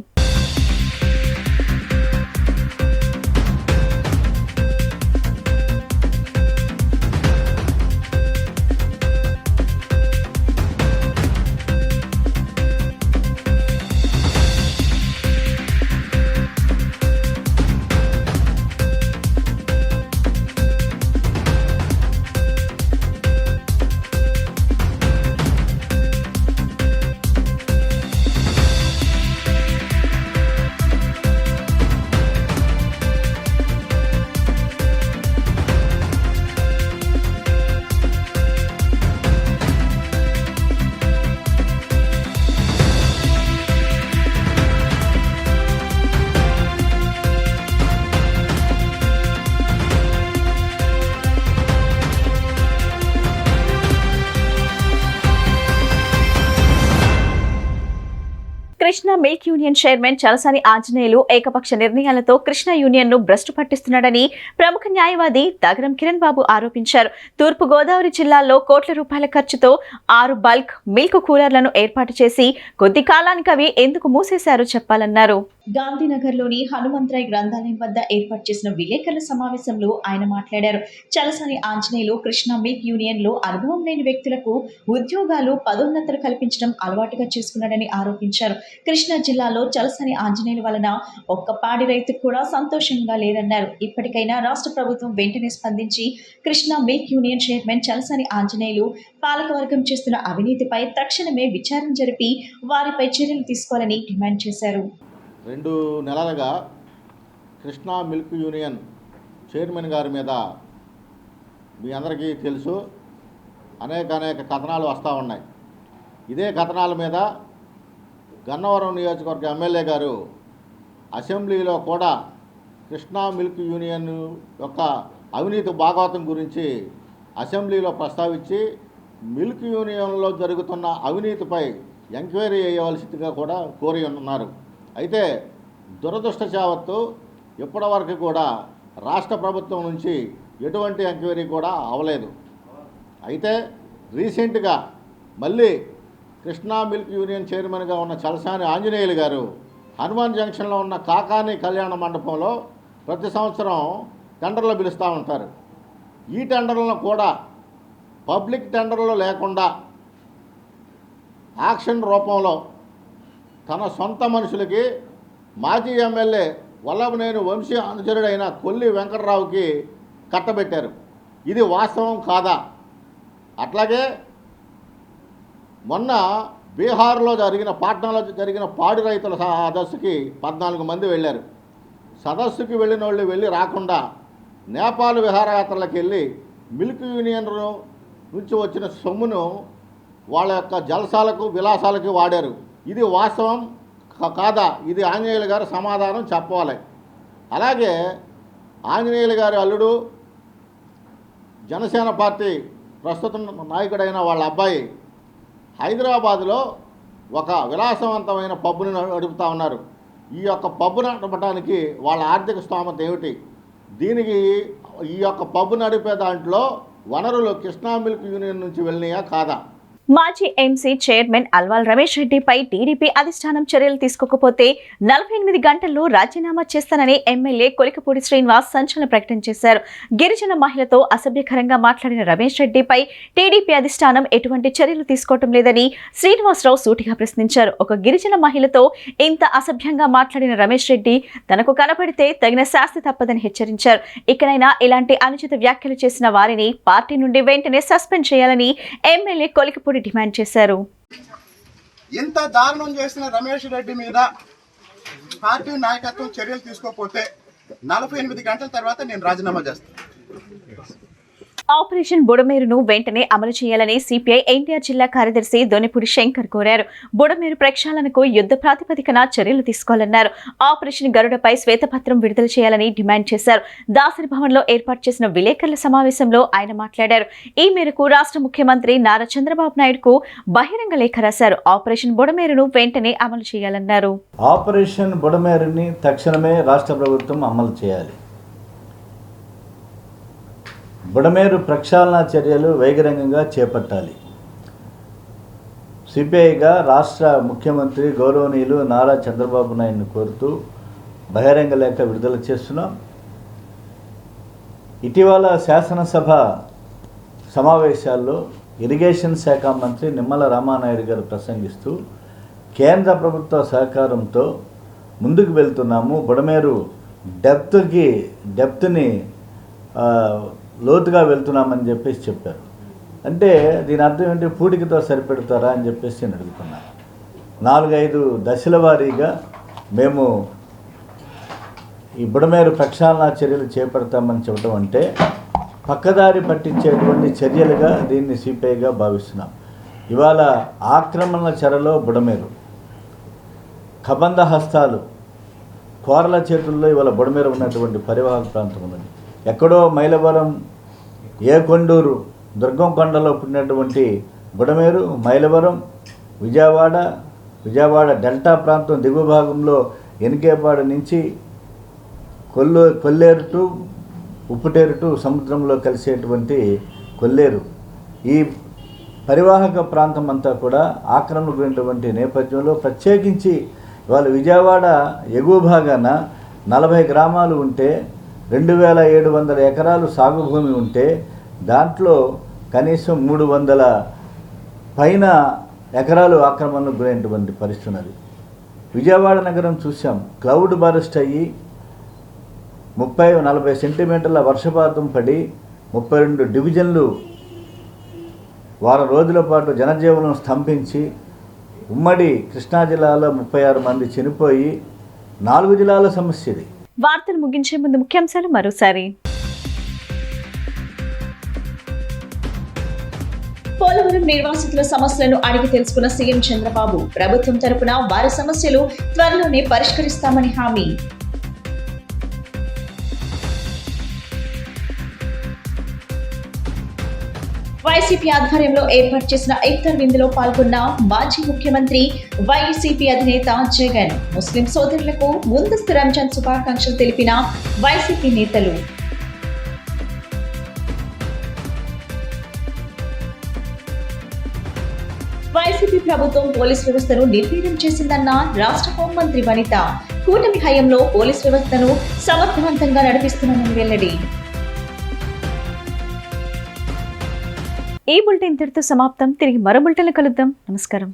Krishna milk union chairman Chalasani Anjaneyulu ఏకపక్ష నిర్ణయాలతో కృష్ణా యూనియన్ ను భ్రష్టు పట్టిస్తున్నాడని ప్రముఖ న్యాయవాది దగరం కిరణ్ బాబు ఆరోపించారు. తూర్పు గోదావరి జిల్లాలో కోట్ల రూపాయల ఖర్చుతో 6 బల్క్ మిల్క్ కూలర్లను ఏర్పాటు చేసి కొద్ది కాలానికి అవి ఎందుకు మూసేశారో చెప్పాలన్నారు. గాంధీనగర్లోని హనుమంతరాయ్ గ్రంథాలయం వద్ద ఏర్పాటు చేసిన విలేకరుల సమావేశంలో ఆయన మాట్లాడారు. చలసాని ఆంజనేయులు కృష్ణా మిల్క్ యూనియన్ లో అనుభవం లేని వ్యక్తులకు ఉద్యోగాలు, పదోన్నతులు కల్పించడం అలవాటుగా చేసుకున్నాడని ఆరోపించారు. కృష్ణా జిల్లాలో చలసాని ఆంజనేయుల వలన ఒక్క పాడి రైతుకు కూడా సంతోషంగా లేదన్నారు. ఇప్పటికైనా రాష్ట్ర ప్రభుత్వం వెంటనే స్పందించి Krishna milk union chairman Chalasani Anjaneyulu పాలకవర్గం చేస్తున్న అవినీతిపై తక్షణమే విచారణ జరిపి వారిపై చర్యలు తీసుకోవాలని డిమాండ్ చేశారు. 2 నెలలుగా కృష్ణా మిల్క్ యూనియన్ చైర్మన్ గారి మీద మీ అందరికీ తెలుసు అనేక కథనాలు వస్తూ ఉన్నాయి. ఇదే కథనాల మీద గన్నవరం నియోజకవర్గ ఎమ్మెల్యే గారు అసెంబ్లీలో కూడా కృష్ణా మిల్క్ యూనియన్ యొక్క అవినీతి భాగవతం గురించి అసెంబ్లీలో ప్రస్తావించి మిల్క్ యూనియన్లో జరుగుతున్న అవినీతిపై ఎంక్వైరీ చేయవలసిందిగా కూడా కోరి ఉన్నారు. అయితే దురదృష్టవశాత్తు ఇప్పటివరకు కూడా రాష్ట్ర ప్రభుత్వం నుంచి ఎటువంటి ఎంక్వైరీ కూడా అవ్వలేదు. అయితే రీసెంట్గా మళ్ళీ కృష్ణా మిల్క్ యూనియన్ చైర్మన్గా ఉన్న చలసాని ఆంజనేయులు గారు హనుమాన్ జంక్షన్లో ఉన్న కాకాని కళ్యాణ మండపంలో ప్రతి సంవత్సరం టెండర్లు పిలుస్తూ ఉంటారు. ఈ టెండర్లను కూడా పబ్లిక్ టెండర్లు లేకుండా ఆక్షన్ రూపంలో తన సొంత మనుషులకి మాజీ ఎమ్మెల్యే వల్లభనేని వంశీ అనుచరుడైన కొల్లి వెంకటరావుకి కట్టబెట్టారు. ఇది వాస్తవం కాదా? అట్లాగే మొన్న బీహార్లో పాట్నాలో జరిగిన పాడి రైతుల సదస్సుకి 14 మంది వెళ్ళారు. సదస్సుకి వెళ్ళిన వాళ్ళు వెళ్ళి రాకుండా నేపాల్ విహారయాత్రలకు వెళ్ళి మిల్క్ యూనియన్ నుంచి వచ్చిన సొమ్మును వాళ్ళ యొక్క జలసాలకు, విలాసాలకు వాడారు. ఇది వాస్తవం కాదా? ఇది ఆంజనేయులు గారు సమాధానం చెప్పాలి. అలాగే ఆంజనేయులు గారి అల్లుడు జనసేన పార్టీ ప్రస్తుత నాయకుడైన వాళ్ళ అబ్బాయి హైదరాబాదులో ఒక విలాసవంతమైన పబ్బుని నడుపుతూ ఉన్నారు. ఈ యొక్క పబ్బు నడపడానికి వాళ్ళ ఆర్థిక స్తోమత ఏమిటి? దీనికి ఈ యొక్క పబ్బు నడిపే దాంట్లో వనరులు కృష్ణా మిల్క్ యూనియన్ నుంచి వెళ్ళినాయా కాదా? మాజీ ఎంసీ చైర్మన్ అల్వాల్ రమేష్ రెడ్డిపై టీడీపీ అధిష్టానం చర్యలు తీసుకోకపోతే 48 గంటల్లో రాజీనామా చేస్తానని ఎమ్మెల్యే కొలికపూడి శ్రీనివాస్ సంచలన ప్రకటన చేశారు. గిరిజన మహిళతో అసభ్యకరంగా మాట్లాడిన రమేష్ రెడ్డిపై టీడీపీ అధిష్టానం ఎటువంటి చర్యలు తీసుకోవటం లేదని శ్రీనివాసరావు సూటిగా ప్రశ్నించారు. ఒక గిరిజన మహిళతో ఇంత అసభ్యంగా మాట్లాడిన రమేష్ రెడ్డి తనకు కనపడితే తగిన శాస్తి తప్పదని హెచ్చరించారు. ఇకనైనా ఇలాంటి అనుచిత వ్యాఖ్యలు చేసిన వారిని పార్టీ నుండి వెంటనే సస్పెండ్ చేయాలని ఎమ్మెల్యే కొలికపూడి డిమాండ్ చేశారు. ఇంత దారుణం చేసిన రమేష్ రెడ్డి మీద పార్టీ నాయకత్వం చర్యలు తీసుకోకపోతే 48 గంటల తర్వాత నేను రాజీనామా చేస్తాను. ఆపరేషన్ బుడమేరును వెంటనే అమలు చేయాలని సిపిఐ ఎన్టీఆర్ జిల్లా కార్యదర్శి దొనిపూడి శంకర్ కోరారు. బుడమేరు ప్రక్షాళనకు యుద్ధ ప్రాతిపదికన చర్యలు తీసుకోవాలన్నారు. ఆపరేషన్ గరుడపై శ్వేతపత్రం విడుదల చేయాలని డిమాండ్ చేశారు. దాసరి భవన్లో ఏర్పాటు చేసిన విలేకరుల సమావేశంలో ఆయన మాట్లాడారు. ఈ మేరకు రాష్ట్ర ముఖ్యమంత్రి నారా చంద్రబాబు నాయుడుకు బహిరంగ లేఖ రాశారు. ఆపరేషన్ బుడమేరును వెంటనే అమలు చేయాలన్నారు. ఆపరేషన్ బుడమేరుని తక్షణమే రాష్ట్ర ప్రభుత్వం అమలు చేయాలి. బుడమేరు ప్రక్షాళన చర్యలు వేగరంగంగా చేపట్టాలి. సిపిఐగా రాష్ట్ర ముఖ్యమంత్రి గౌరవనీయులు నారా చంద్రబాబు నాయుడును కోరుతూ బహిరంగ లేఖ విడుదల చేస్తున్నాం. ఇటీవల శాసనసభ సమావేశాల్లో ఇరిగేషన్ శాఖ మంత్రి నిమ్మల రామానాయుడు గారు ప్రసంగిస్తూ కేంద్ర ప్రభుత్వ సహకారంతో ముందుకు వెళ్తున్నాము, బుడమేరు డెప్త్ని లోతుగా వెళ్తున్నామని చెప్పేసి చెప్పారు. అంటే దీని అర్థం ఏంటి? పూడికతో సరిపెడతారా అని చెప్పేసి నేను అడుగుతున్నాను. 4-5 దశల వారీగా మేము ఈ బుడమేరు ప్రక్షాళన చర్యలు చేపడతామని చెప్పడం అంటే పక్కదారి పట్టించేటువంటి చర్యలుగా దీన్ని సిపిఐగా భావిస్తున్నాం. ఇవాళ ఆక్రమణల చెరలో బుడమేరు, కబంధ హస్తాలు, కోరల చేతుల్లో ఇవాళ బుడమేరు ఉన్నటువంటి పరివాహక ప్రాంతం ఉన్నది. ఎక్కడో మైలవరం, ఏకొండూరు, దుర్గం కొండలో పుట్టినటువంటి బుడమేరు మైలవరం, విజయవాడ, విజయవాడ డెల్టా ప్రాంతం దిగువ భాగంలో ఎన్కేపాడు నుంచి కొల్లేరు టు ఉప్పుటేరు టు సముద్రంలో కలిసేటువంటి కొల్లేరు ఈ పరివాహక ప్రాంతం అంతా కూడా ఆక్రమణమైనటువంటి నేపథ్యంలో ప్రత్యేకించి ఇవాళ విజయవాడ ఎగువ భాగాన 40 గ్రామాలు ఉంటే 2700 ఎకరాలు సాగు భూమి ఉంటే దాంట్లో కనీసం 300 పైన ఎకరాలు ఆక్రమణకు గురైనటువంటి పరిస్థితి ఉన్నది. విజయవాడ నగరం చూసాం, క్లౌడ్ బరస్ట్ అయ్యి 30-40 సెంటీమీటర్ల వర్షపాతం పడి 32 డివిజన్లు వారం రోజుల పాటు జనజీవనం స్తంభించి ఉమ్మడి కృష్ణా జిల్లాలో 36 మంది చనిపోయి 4 జిల్లాల సమస్య ఇది. వార్తలు ముగించే ముందు ముఖ్యాంశాలు మరోసారి. పోలవరం నిర్వాసితుల సమస్యలను అడిగి తెలుసుకున్న సీఎం చంద్రబాబు, ప్రభుత్వం తరపున వారి సమస్యలు త్వరలోనే పరిష్కరిస్తామని హామీ. వైసీపీ ఆధ్వర్యంలో ఏర్పాటు చేసిన ఇఫ్తార్ విందులో పాల్గొన్న మాజీ ముఖ్యమంత్రి వైసీపీ అధినేత జగన్, ముస్లిం సోదరులకు ముందస్తు రంజాన్ శుభాకాంక్షలు తెలిపిన వైసీపీ నేతలు. వైసీపీ ప్రభుత్వం పోలీస్ వ్యవస్థను నిర్వీర్యం చేసిందన్న రాష్ట్ర హోంమంత్రి వనిత, కూటమి హయాంలో పోలీస్ వ్యవస్థను సమర్థవంతంగా నడిపిస్తున్నామని వెల్లడి. ఈ బులెటిన్ ఇంతటితో సమాప్తం. తిరిగి మరో బులెటిన్లో కలుద్దాం. నమస్కారం.